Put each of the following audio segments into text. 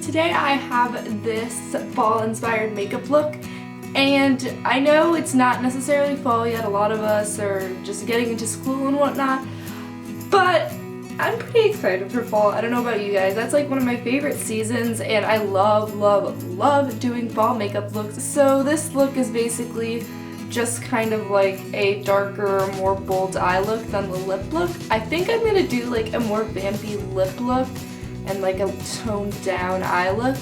today I have this fall-inspired makeup look, and I know it's not necessarily fall yet. A lot of us are just getting into school and whatnot, but I'm pretty excited for fall. I don't know about you guys. That's like one of my favorite seasons, and I love doing fall makeup looks. So this look is basically just kind of like a darker, more bold eye look than the lip look. I think I'm gonna do like a more vampy lip look and like a toned down eye look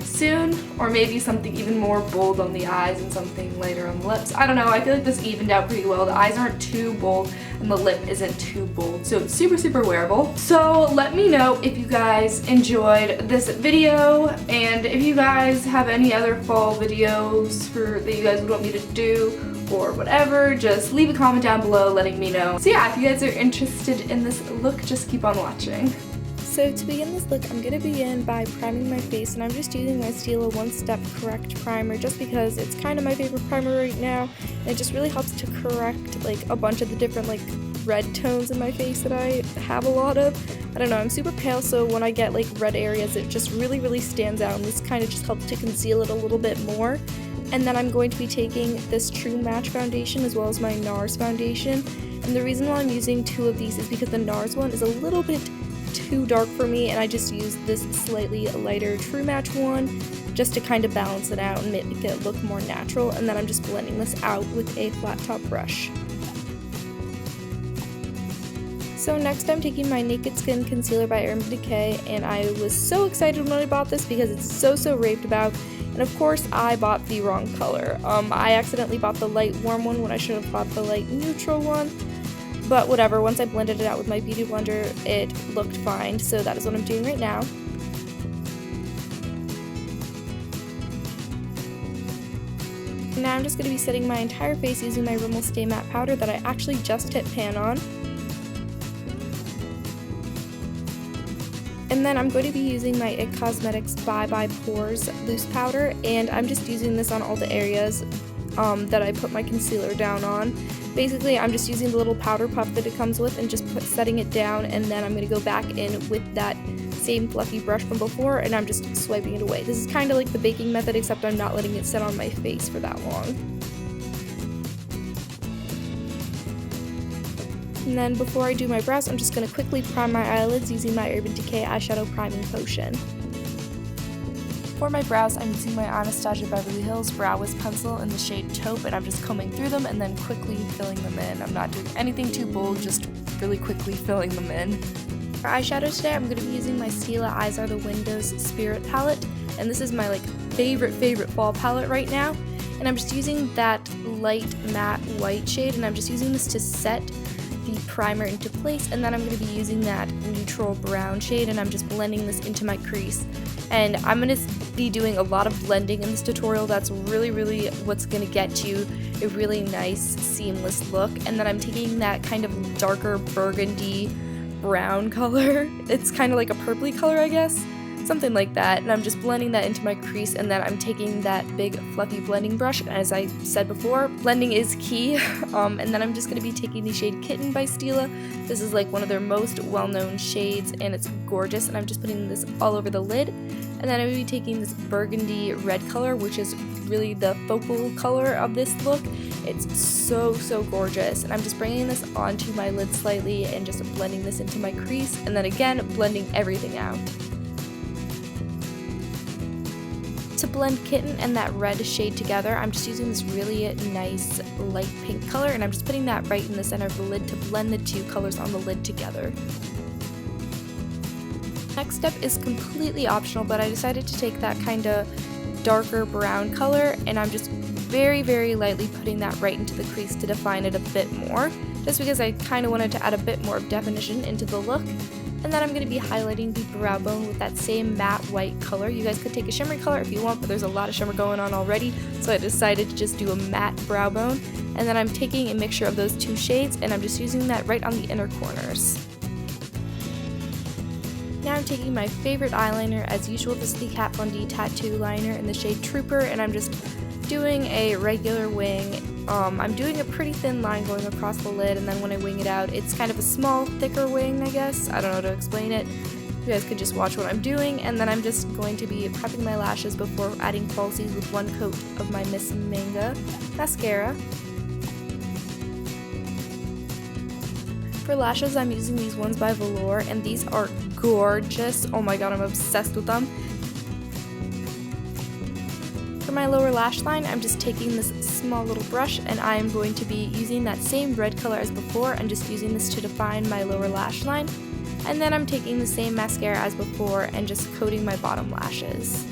soon, or maybe something even more bold on the eyes and something lighter on the lips. I don't know, I feel like this evened out pretty well. The eyes aren't too bold and the lip isn't too bold, so it's super wearable. So let me know if you guys enjoyed this video, and if you guys have any other fall videos that you guys would want me to do or whatever, just leave a comment down below letting me know. So yeah, if you guys are interested in this look, just keep on watching. So to begin this look, I'm going to begin by priming my face, and I'm just using my Stila One Step Correct Primer just because it's kind of my favorite primer right now, and it just really helps to correct like a bunch of the different like red tones in my face that I have a lot of. I don't know, I'm super pale, so when I get like red areas it just really stands out, and this kind of just helps to conceal it a little bit more. And then I'm going to be taking this True Match foundation as well as my NARS foundation, and the reason why I'm using two of these is because the NARS one is a little bit too dark for me, and I just used this slightly lighter True Match one just to kind of balance it out and make it look more natural. And then I'm just blending this out with a flat top brush. So next I'm taking my Naked Skin Concealer by Urban Decay, and I was so excited when I bought this because it's so raved about, and of course I bought the wrong color. I accidentally bought the light warm one when I should have bought the light neutral one. But whatever, once I blended it out with my beauty blender, it looked fine, so that is what I'm doing right now. Now I'm just going to be setting my entire face using my Rimmel Stay Matte Powder that I actually just hit pan on. And then I'm going to be using my IT Cosmetics Bye Bye Pores Loose Powder, and I'm just using this on all the areas that I put my concealer down on. Basically, I'm just using the little powder puff that it comes with and just setting it down, and then I'm going to go back in with that same fluffy brush from before, and I'm just swiping it away. This is kind of like the baking method, except I'm not letting it sit on my face for that long. And then before I do my brows, I'm just going to quickly prime my eyelids using my Urban Decay Eyeshadow Priming Potion. For my brows, I'm using my Anastasia Beverly Hills Brow Wiz Pencil in the shade Taupe, and I'm just combing through them and then quickly filling them in. I'm not doing anything too bold, just really quickly filling them in. For eyeshadow today, I'm going to be using my Stila Eyes Are the Windows Spirit palette, and this is my like favorite fall palette right now. And I'm just using that light matte white shade, and I'm just using this to set the primer into place, and then I'm going to be using that neutral brown shade, and I'm just blending this into my crease. And I'm going to be doing a lot of blending in this tutorial. That's really what's going to get you a really nice seamless look. And then I'm taking that kind of darker burgundy brown color. It's kind of like a purpley color, I guess. Something like that, and I'm just blending that into my crease, and then I'm taking that big fluffy blending brush. As I said before, blending is key. And then I'm just going to be taking the shade Kitten by Stila. This is like one of their most well-known shades, and it's gorgeous, and I'm just putting this all over the lid. And then I'm going to be taking this burgundy red color, which is really the focal color of this look. It's so gorgeous, and I'm just bringing this onto my lid slightly and just blending this into my crease, and then again blending everything out. To blend Kitten and that red shade together, I'm just using this really nice light pink color, and I'm just putting that right in the center of the lid to blend the two colors on the lid together. Next step is completely optional, but I decided to take that kind of darker brown color, and I'm just very lightly putting that right into the crease to define it a bit more, just because I kind of wanted to add a bit more of definition into the look. And then I'm going to be highlighting the brow bone with that same matte white color. You guys could take a shimmery color if you want, but there's a lot of shimmer going on already, so I decided to just do a matte brow bone. And then I'm taking a mixture of those two shades, and I'm just using that right on the inner corners. Now I'm taking my favorite eyeliner, as usual. This is the Kat Von D Tattoo Liner in the shade Trooper, and I'm just doing a regular wing. I'm doing a pretty thin line going across the lid, and then when I wing it out, it's kind of a small, thicker wing, I guess. I don't know how to explain it. You guys could just watch what I'm doing, and then I'm just going to be prepping my lashes before adding falsies with one coat of my Miss Manga mascara. For lashes, I'm using these ones by Velour, and these are gorgeous. Oh my god, I'm obsessed with them. For my lower lash line, I'm just taking this small little brush, and I am going to be using that same red color as before and just using this to define my lower lash line. And then I'm taking the same mascara as before and just coating my bottom lashes.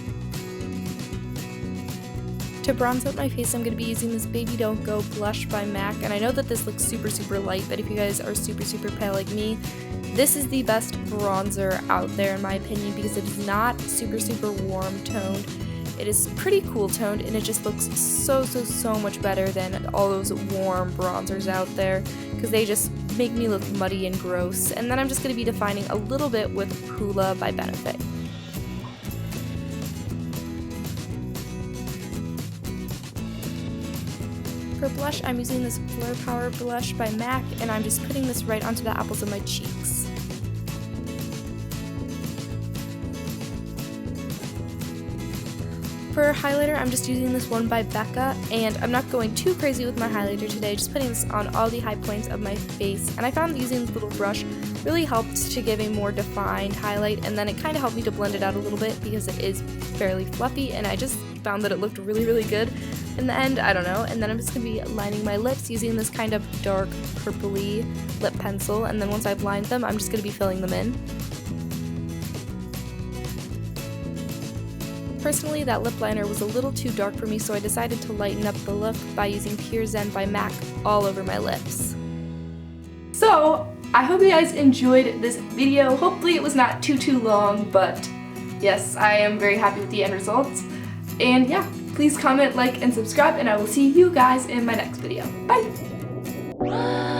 To bronze up my face, I'm going to be using this Baby Don't Go blush by MAC, and I know that this looks super light, but if you guys are super pale like me, this is the best bronzer out there in my opinion, because it is not super warm toned. It is pretty cool toned, and it just looks so much better than all those warm bronzers out there, because they just make me look muddy and gross. And then I'm just going to be defining a little bit with Hoola by Benefit. For blush, I'm using this Blur Power blush by MAC, and I'm just putting this right onto the apples of my cheeks. For highlighter, I'm just using this one by Becca, and I'm not going too crazy with my highlighter today, just putting this on all the high points of my face. And I found using this little brush really helped to give a more defined highlight, and then it kind of helped me to blend it out a little bit because it is fairly fluffy, and I just found that it looked really good in the end. I don't know. And then I'm just going to be lining my lips using this kind of dark purpley lip pencil, and then once I've lined them, I'm just going to be filling them in. Personally, that lip liner was a little too dark for me, so I decided to lighten up the look by using Pure Zen by MAC all over my lips. So, I hope you guys enjoyed this video. Hopefully it was not too long, but yes, I am very happy with the end results. And yeah, please comment, like, and subscribe, and I will see you guys in my next video. Bye!